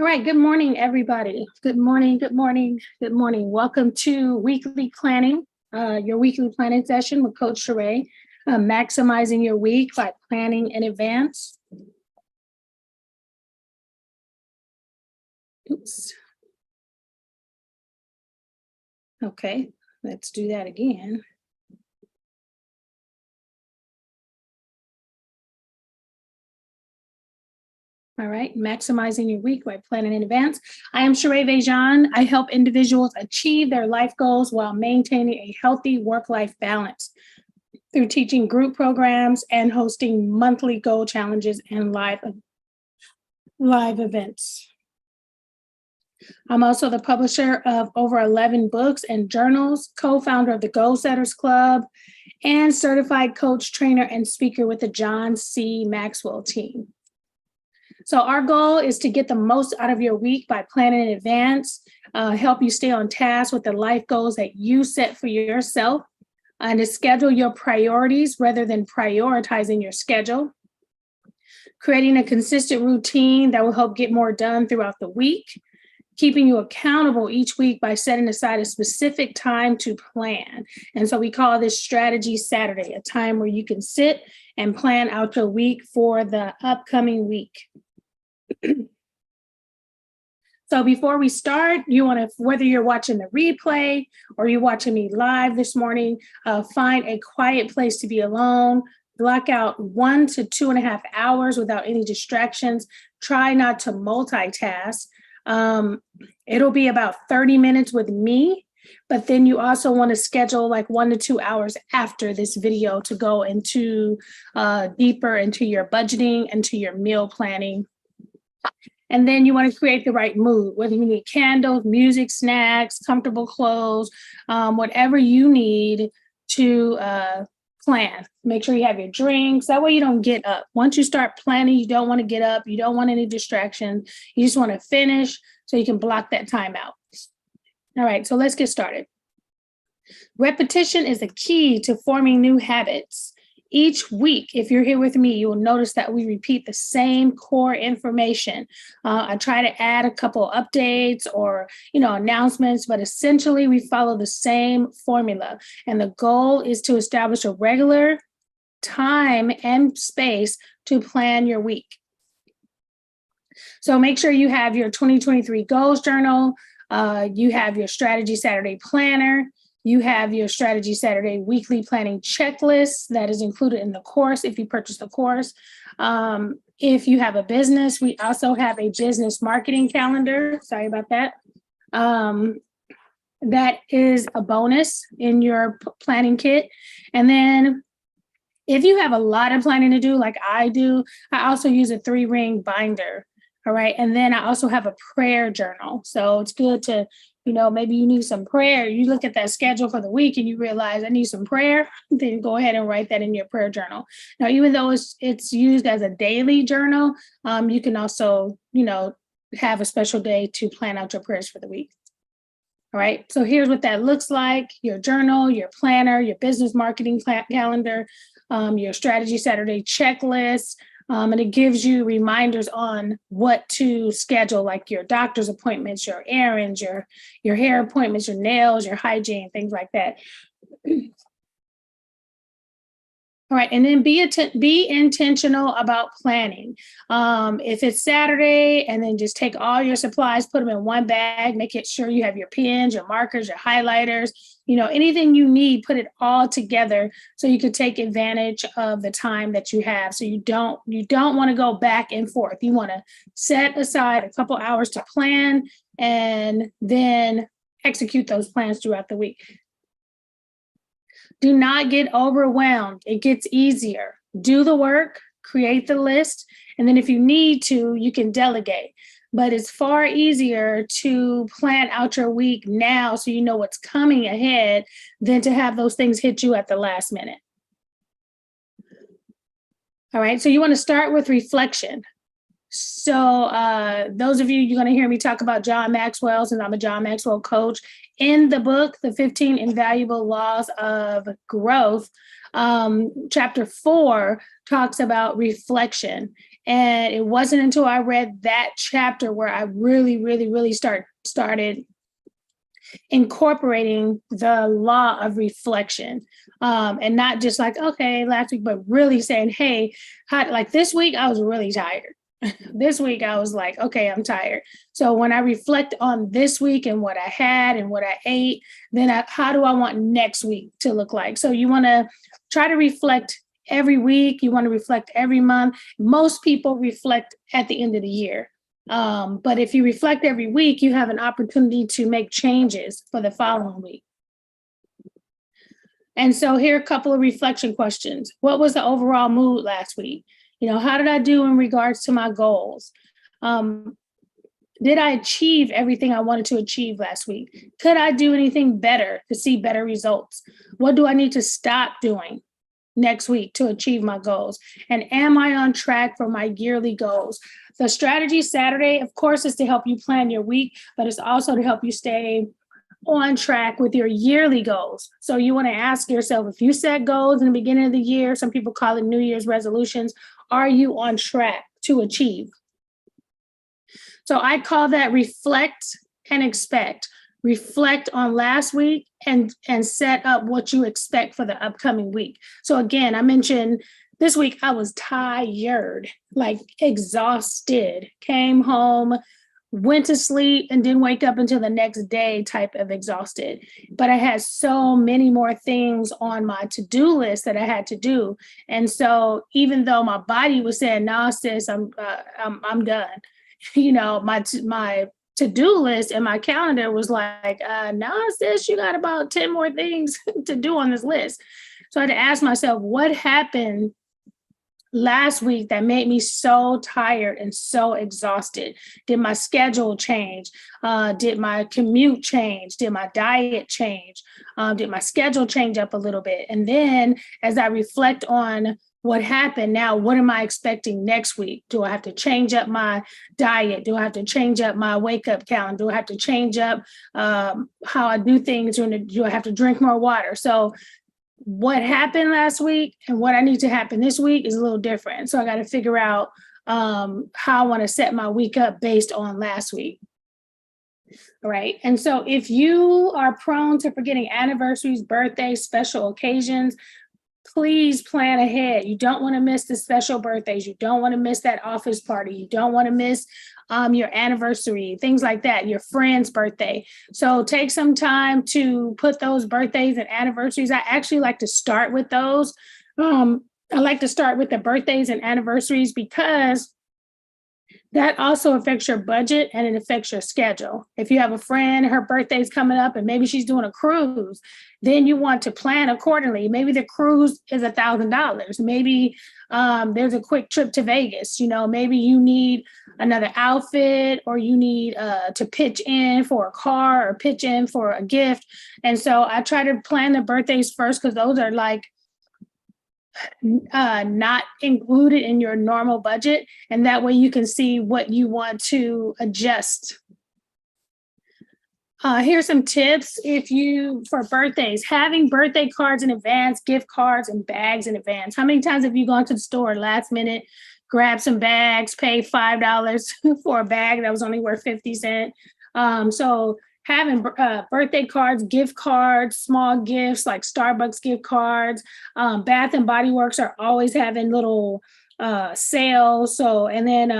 All right, good morning, everybody. Good morning, good morning, good morning. Welcome to weekly planning, your weekly planning session with Coach Sherea, maximizing your week by planning in advance. Oops. Okay, let's do that again. All right, maximizing your week by planning in advance. I am Sherea Vejan. I help individuals achieve their life goals while maintaining a healthy work-life balance through teaching group programs and hosting monthly goal challenges and live events. I'm also the publisher of over 11 books and journals, co-founder of the Goal Setters Club, and certified coach, trainer, and speaker with the John C. Maxwell team. So our goal is to get the most out of your week by planning in advance, help you stay on task with the life goals that you set for yourself, and to schedule your priorities rather than prioritizing your schedule, creating a consistent routine that will help get more done throughout the week, keeping you accountable each week by setting aside a specific time to plan. And so we call this Strategy Saturday, a time where you can sit and plan out your week for the upcoming week. So before we start, you want to, whether you're watching the replay or you're watching me live this morning, find a quiet place to be alone, block out 1 to 2.5 hours without any distractions. Try not to multitask. It'll be about 30 minutes with me, but then you also want to schedule like 1 to 2 hours after this video to go into deeper into your budgeting, into your meal planning. And then you want to create the right mood, whether you need candles, music, snacks, comfortable clothes, whatever you need to plan. Make sure you have your drinks. That way you don't get up. Once you start planning, you don't want to get up. You don't want any distractions. You just want to finish so you can block that time out. All right, so let's get started. Repetition is the key to forming new habits. Each week, if you're here with me, you will notice that we repeat the same core information. I try to add a couple updates or, announcements, but essentially we follow the same formula. And the goal is to establish a regular time and space to plan your week. So make sure you have your 2023 goals journal. You have your Strategy Saturday planner. You have your Strategy Saturday weekly planning checklist that is included in the course if you purchase the course. If you have a business, we also have a business marketing calendar. Sorry about that. That is a bonus in your planning kit. And then if you have a lot of planning to do, like I do, I also use a 3-ring binder. All right. And then I also have a prayer journal. So it's good to, maybe you need some prayer. You look at that schedule for the week and you realize I need some prayer, then go ahead and write that in your prayer journal. Now, even though it's used as a daily journal, you can also, have a special day to plan out your prayers for the week. All right. So here's what that looks like: your journal, your planner, your business marketing calendar, your Strategy Saturday checklist. And it gives you reminders on what to schedule, like your doctor's appointments, your errands, your hair appointments, your nails, your hygiene, things like that. All right, and then be intentional about planning. If it's Saturday, and then just take all your supplies, put them in one bag, make it sure you have your pens, your markers, your highlighters, anything you need, put it all together so you can take advantage of the time that you have. So you don't want to go back and forth. You want to set aside a couple hours to plan and then execute those plans throughout the week. Do not get overwhelmed. It gets easier. Do the work, create the list, and then if you need to, you can delegate. But it's far easier to plan out your week now so you know what's coming ahead than to have those things hit you at the last minute. All right, so you want to start with reflection. So those of you, you're going to hear me talk about John Maxwell, since I'm a John Maxwell coach. In the book, The 15 Invaluable Laws of Growth, Chapter 4 talks about reflection. And it wasn't until I read that chapter where I really started incorporating the law of reflection, and not just like, okay, last week, but really saying, hey, like this week I was really tired. This week I was like, okay, I'm tired. So when I reflect on this week and what I had and what I ate, then how do I want next week to look like? So you want to try to reflect every week. You want to reflect every month. Most people reflect at the end of the year. But if you reflect every week, you have an opportunity to make changes for the following week. And so here are a couple of reflection questions. What was the overall mood last week? How did I do in regards to my goals? Did I achieve everything I wanted to achieve last week? Could I do anything better to see better results? What do I need to stop doing next week to achieve my goals? And am I on track for my yearly goals? The strategy Saturday, of course, is to help you plan your week, but it's also to help you stay on track with your yearly goals. So you want to ask yourself, if you set goals in the beginning of the year, some people call it New Year's resolutions, are you on track to achieve? So I call that reflect and expect. Reflect on last week and set up what you expect for the upcoming week. So again, I mentioned this week I was tired, like exhausted, came home, went to sleep, and didn't wake up until the next day type of exhausted. But I had so many more things on my to-do list that I had to do. And so even though my body was saying, "No, sis, I'm done," my to-do list and my calendar was like, "No, sis, you got about 10 more things to do on this list." So I had to ask myself, what happened last week that made me so tired and so exhausted? Did my schedule change? Did my commute change? Did my diet change? Did my schedule change up a little bit? And then as I reflect on what happened, now what am I expecting next week? Do I have to change up my diet? Do I have to change up my wake up calendar? Do I have to change up how I do things? Do I have to drink more water? So what happened last week and what I need to happen this week is a little different. So I got to figure out how I want to set my week up based on last week. All right. And so if you are prone to forgetting anniversaries, birthdays, special occasions, please plan ahead. You don't want to miss the special birthdays. You don't want to miss that office party. You don't want to miss your anniversary, things like that, your friend's birthday. So take some time to put those birthdays and anniversaries. I actually like to start with those. I like to start with the birthdays and anniversaries because that also affects your budget and it affects your schedule. If you have a friend, her birthday's coming up and maybe she's doing a cruise, then you want to plan accordingly. Maybe the cruise is $1,000. Maybe there's a quick trip to Vegas. Maybe you need another outfit, or you need to pitch in for a car or pitch in for a gift. And so I try to plan the birthdays first because those are like not included in your normal budget. And that way you can see what you want to adjust. Here's some tips for birthdays: having birthday cards in advance, gift cards and bags in advance. How many times have you gone to the store last minute, grab some bags, pay $5 for a bag that was only worth 50 cents? So having birthday cards, gift cards, small gifts like Starbucks gift cards. Bath and Body Works are always having little sales. So, and then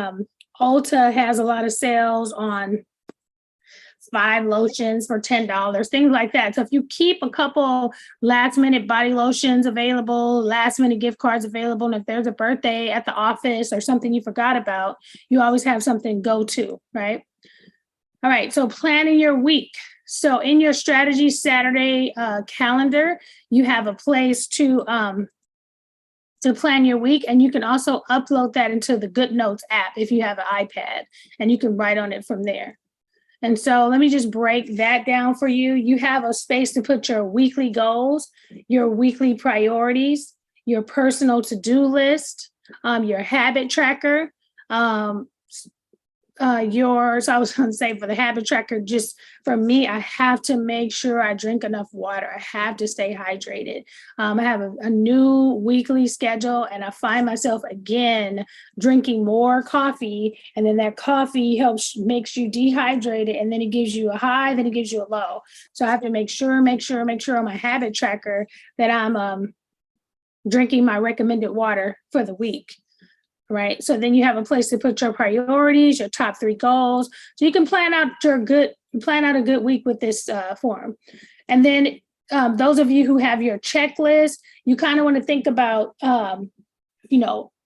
Ulta has a lot of sales on 5 lotions for $10, things like that. So if you keep a couple last minute body lotions available, last minute gift cards available, and if there's a birthday at the office or something you forgot about, you always have something to go to, right? All right, so planning your week. So in your strategy Saturday calendar, you have a place to plan your week, and you can also upload that into the Good Notes app if you have an iPad, and you can write on it from there. And so let me just break that down for you. You have a space to put your weekly goals, your weekly priorities, your personal to-do list, your habit tracker, yours. I was going to say for the habit tracker, just for me, I have to make sure I drink enough water. I have to stay hydrated. I have a new weekly schedule, and I find myself again drinking more coffee, and then that coffee makes you dehydrated, and then it gives you a high, then it gives you a low. So I have to make sure on my habit tracker that I'm drinking my recommended water for the week. Right. So then you have a place to put your priorities, your top 3 goals. So you can plan out a good week with this form. And then those of you who have your checklist, you kind of want to think about,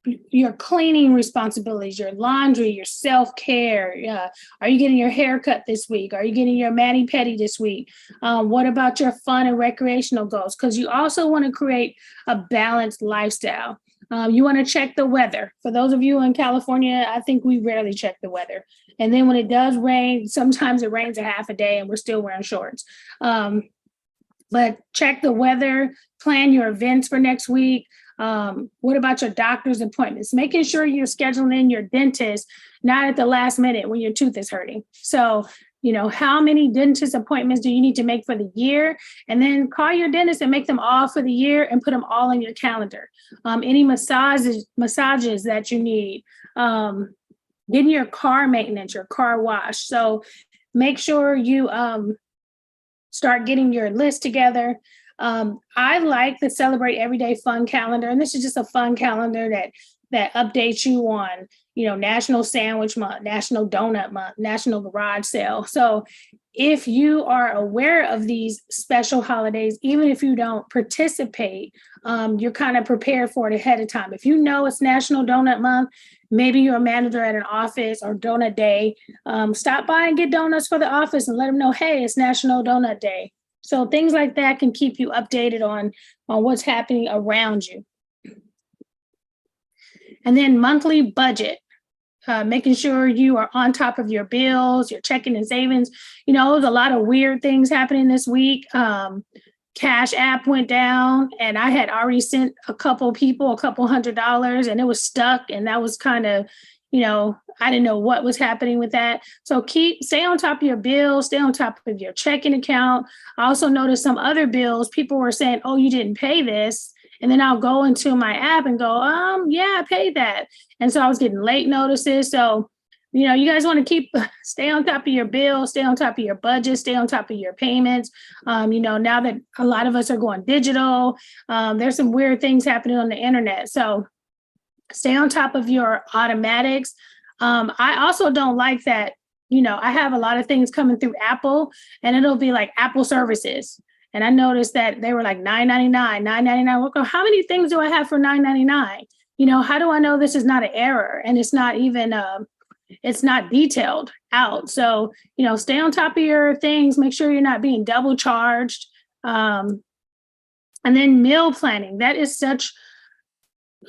your cleaning responsibilities, your laundry, your self-care. Are you getting your hair cut this week? Are you getting your mani-pedi this week? What about your fun and recreational goals? Because you also want to create a balanced lifestyle. You want to check the weather. For those of you in California, I think we rarely check the weather. And then when it does rain, sometimes it rains a half a day and we're still wearing shorts. But check the weather, plan your events for next week. What about your doctor's appointments? Making sure you're scheduling in your dentist, not at the last minute when your tooth is hurting. So, how many dentist appointments do you need to make for the year? And then call your dentist and make them all for the year and put them all in your calendar. Any massages that you need, getting your car maintenance, your car wash. So make sure you start getting your list together. I like the Celebrate Everyday Fun calendar, and this is just a fun calendar that updates you on, National Sandwich Month, National Donut Month, National Garage Sale. So if you are aware of these special holidays, even if you don't participate, you're kind of prepared for it ahead of time. If you know it's National Donut Month, maybe you're a manager at an office or Donut Day, stop by and get donuts for the office and let them know, hey, it's National Donut Day. So things like that can keep you updated on what's happening around you. And then monthly budget, making sure you are on top of your bills, your checking and savings. There's a lot of weird things happening this week. Cash App went down, and I had already sent a couple people $200, and it was stuck. And that was kind of, I didn't know what was happening with that. So stay on top of your bills, stay on top of your checking account. I also noticed some other bills, people were saying, oh, you didn't pay this. And then I'll go into my app and go, yeah, I paid that. And so I was getting late notices. So, you guys want to stay on top of your bills, stay on top of your budget, stay on top of your payments. Now that a lot of us are going digital, there's some weird things happening on the internet. So stay on top of your automatics. I also don't like that, I have a lot of things coming through Apple, and it'll be like Apple services. And I noticed that they were like $9.99, $9.99. How many things do I have for $9.99? How do I know this is not an error and it's not even, it's not detailed out? So, stay on top of your things. Make sure you're not being double charged. And then meal planning. That is such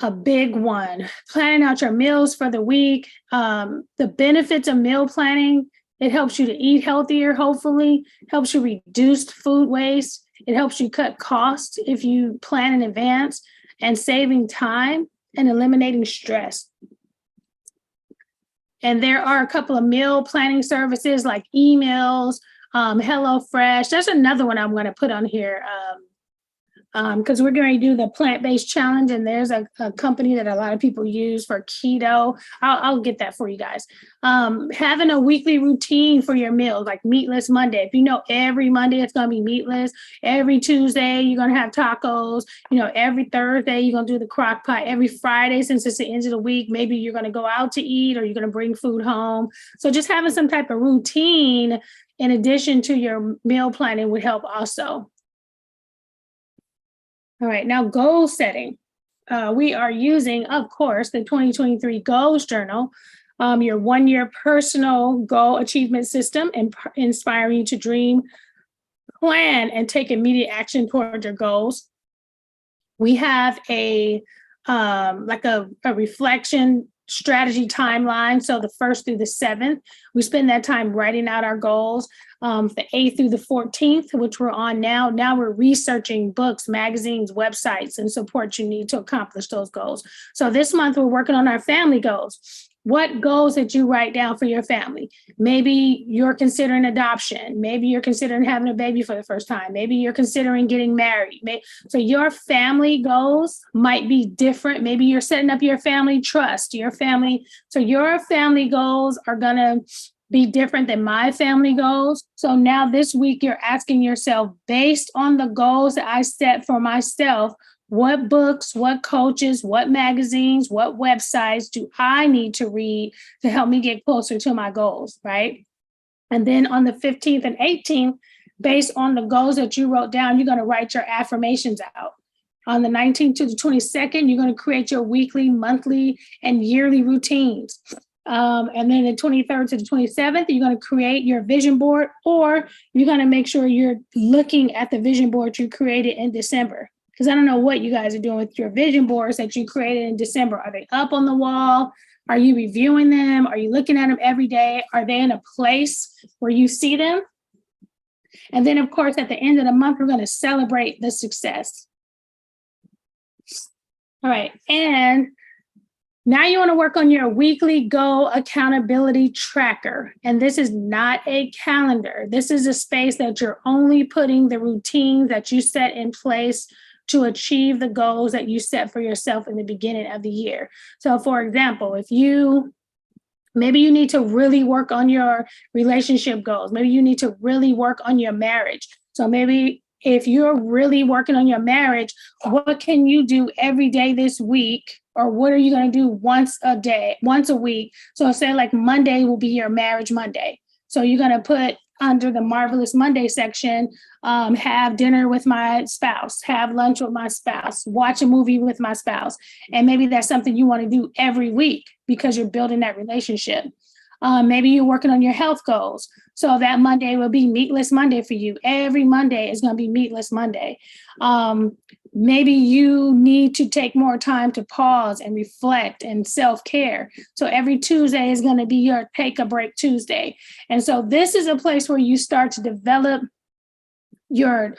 a big one. Planning out your meals for the week. The benefits of meal planning: it helps you to eat healthier, hopefully, helps you reduce food waste. It helps you cut costs if you plan in advance, and saving time and eliminating stress. And there are a couple of meal planning services like emails, HelloFresh. There's another one I'm going to put on here because we're going to do the plant-based challenge, and there's a company that a lot of people use for keto. I'll get that for you guys. Having a weekly routine for your meals, like meatless Monday. If every Monday it's going to be meatless, every Tuesday you're going to have tacos, every Thursday you're going to do the crock pot, every Friday, since it's the end of the week, maybe you're going to go out to eat or you're going to bring food home. So just having some type of routine in addition to your meal planning would help also. All right, now goal setting. We are using, of course, the 2023 Goals Journal, your one-year personal goal achievement system, and inspiring you to dream, plan, and take immediate action toward your goals. We have a reflection strategy timeline. So the 1st through the 7th, we spend that time writing out our goals. The 8th through the 14th, which we're on now. Now we're researching books, magazines, websites, and support you need to accomplish those goals. So this month we're working on our family goals. What goals that you write down for your family? Maybe you're considering adoption. Maybe you're considering having a baby for the first time. Maybe you're considering getting married. So your family goals might be different. Maybe you're setting up your family trust, your family. So your family goals are going to be different than my family goals. So now this week you're asking yourself, based on the goals that I set for myself, what books, what coaches, what magazines, what websites do I need to read to help me get closer to my goals, right? And then on the 15th and 18th, based on the goals that you wrote down, you're going to write your affirmations out. On the 19th to the 22nd, you're going to create your weekly, monthly, and yearly routines. And then the 23rd to the 27th, you're going to create your vision board, or you're going to make sure you're looking at the vision board you created in December. Because I don't know what you guys are doing with your vision boards that you created in December. Are they up on the wall? Are you reviewing them? Are you looking at them every day? Are they in a place where you see them? And then, of course, at the end of the month, we're going to celebrate the success. All right. And now you want to work on your weekly goal accountability tracker. And this is not a calendar. This is a space that you're only putting the routines that you set in place to achieve the goals that you set for yourself in the beginning of the year. So for example, maybe you need to really work on your relationship goals. Maybe you need to really work on your marriage. So maybe if you're really working on your marriage, what can you do every day this week? Or what are you going to do once a week? So say like Monday will be your marriage Monday. So you're going to put under the Marvelous Monday section, have dinner with my spouse, have lunch with my spouse, watch a movie with my spouse. And maybe that's something you want to do every week because you're building that relationship. Maybe you're working on your health goals. So that Monday will be Meatless Monday for you. Every Monday is going to be Meatless Monday. Maybe you need to take more time to pause and reflect and self-care. So every Tuesday is going to be your Take a Break Tuesday. And so this is a place where you start to develop your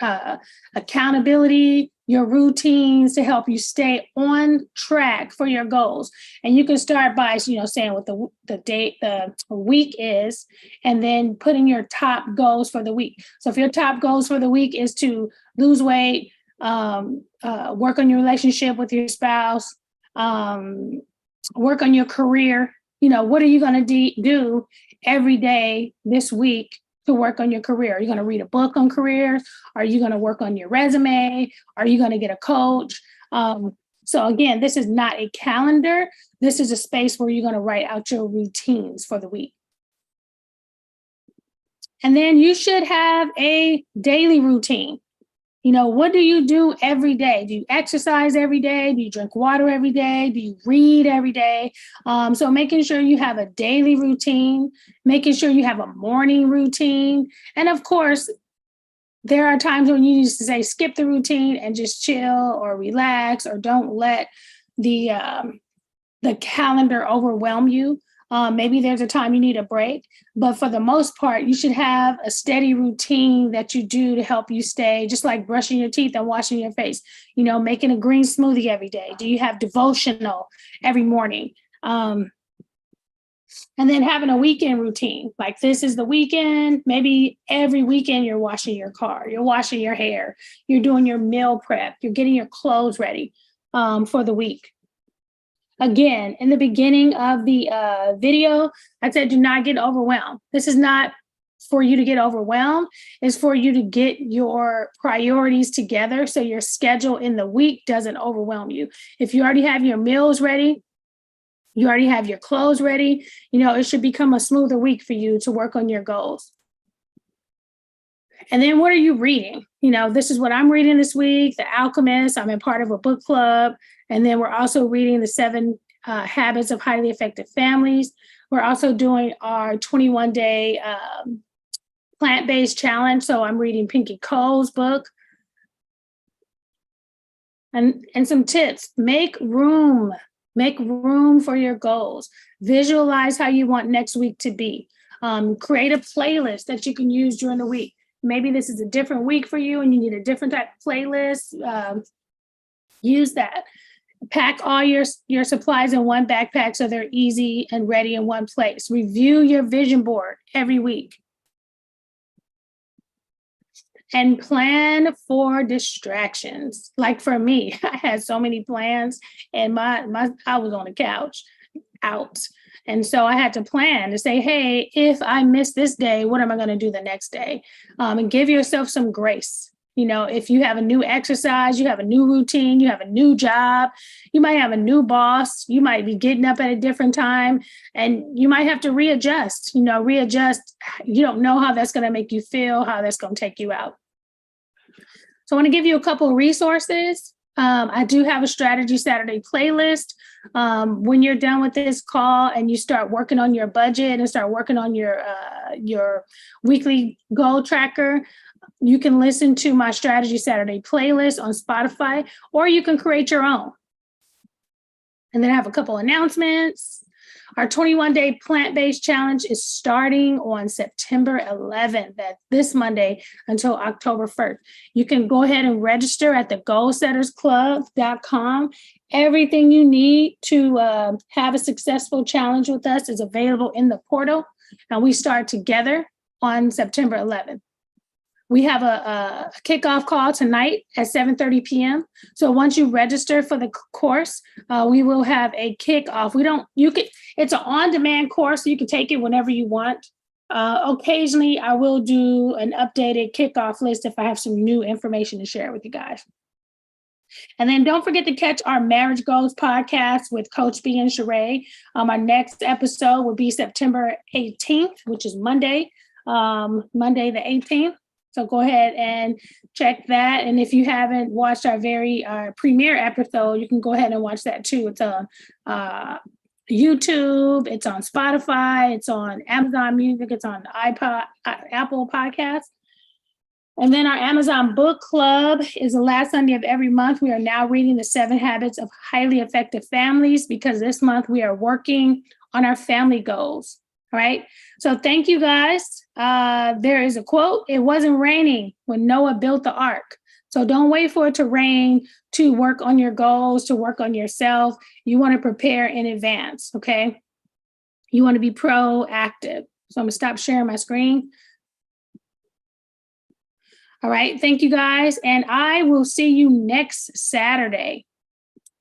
accountability, your routines to help you stay on track for your goals. And you can start by, saying what the date, the week is, and then putting your top goals for the week. So if your top goals for the week is to lose weight, work on your relationship with your spouse, work on your career, what are you going to do every day this week to work on your career? Are you going to read a book on careers? Are you going to work on your resume? Are you going to get a coach? So again, this is not a calendar. This is a space where you're going to write out your routines for the week. And then you should have a daily routine. What do you do every day? Do you exercise every day? Do you drink water every day? Do you read every day? So making sure you have a daily routine, making sure you have a morning routine. And of course, there are times when you need to say, skip the routine and just chill or relax, or don't let the calendar overwhelm you. Maybe there's a time you need a break, but for the most part, you should have a steady routine that you do to help you stay, just like brushing your teeth and washing your face, making a green smoothie every day. Do you have devotional every morning? And then having a weekend routine, like this is the weekend. Maybe every weekend you're washing your car, you're washing your hair, you're doing your meal prep, you're getting your clothes ready for the week. Again, in the beginning of the video, I said, do not get overwhelmed. This is not for you to get overwhelmed. It's for you to get your priorities together so your schedule in the week doesn't overwhelm you. If you already have your meals ready, you already have your clothes ready, it should become a smoother week for you to work on your goals. And then what are you reading? This is what I'm reading this week, The Alchemist. I'm in part of a book club. And then we're also reading the 7 Habits of Highly Effective Families. We're also doing our 21-day plant-based challenge. So I'm reading Pinky Cole's book. And some tips: make room for your goals. Visualize how you want next week to be. Create a playlist that you can use during the week. Maybe this is a different week for you and you need a different type of playlist. Use that. Pack all your supplies in one backpack so they're easy and ready in one place. Review your vision board every week. And plan for distractions. Like for me, I had so many plans and I was on the couch out. And so I had to plan to say, hey, if I miss this day, what am I going to do the next day? And give yourself some grace. You know, if you have a new exercise, you have a new routine, you have a new job, you might have a new boss, you might be getting up at a different time, and you might have to readjust. You don't know how that's going to make you feel, how that's going to take you out. So I want to give you a couple of resources. I do have a Strategy Saturday playlist. When you're done with this call and you start working on your budget and start working on your weekly goal tracker, you can listen to my Strategy Saturday playlist on Spotify, or you can create your own. And then I have a couple announcements. Our 21-day plant-based challenge is starting on September 11th, that's this Monday, until October 1st. You can go ahead and register at thegoalsettersclub.com. Everything you need to have a successful challenge with us is available in the portal, and we start together on September 11th. We have a kickoff call tonight at 7:30 p.m. So once you register for the course, we will have a kickoff. It's an on-demand course, so you can take it whenever you want. Occasionally, I will do an updated kickoff list if I have some new information to share with you guys. And then don't forget to catch our Marriage Goals podcast with Coach B and Sherea. Our next episode will be September 18th, which is Monday the 18th. So go ahead and check that. And if you haven't watched our premiere episode, you can go ahead and watch that too. It's on YouTube, it's on Spotify, it's on Amazon Music, it's on Apple Podcasts. And then our Amazon Book Club is the last Sunday of every month. We are now reading the 7 Habits of Highly Effective Families, because this month we are working on our family goals. All right. So thank you guys. There is a quote: "It wasn't raining when Noah built the ark." So don't wait for it to rain to work on your goals, to work on yourself. You want to prepare in advance. Okay. You want to be proactive. So I'm going to stop sharing my screen. All right. Thank you guys. And I will see you next Saturday.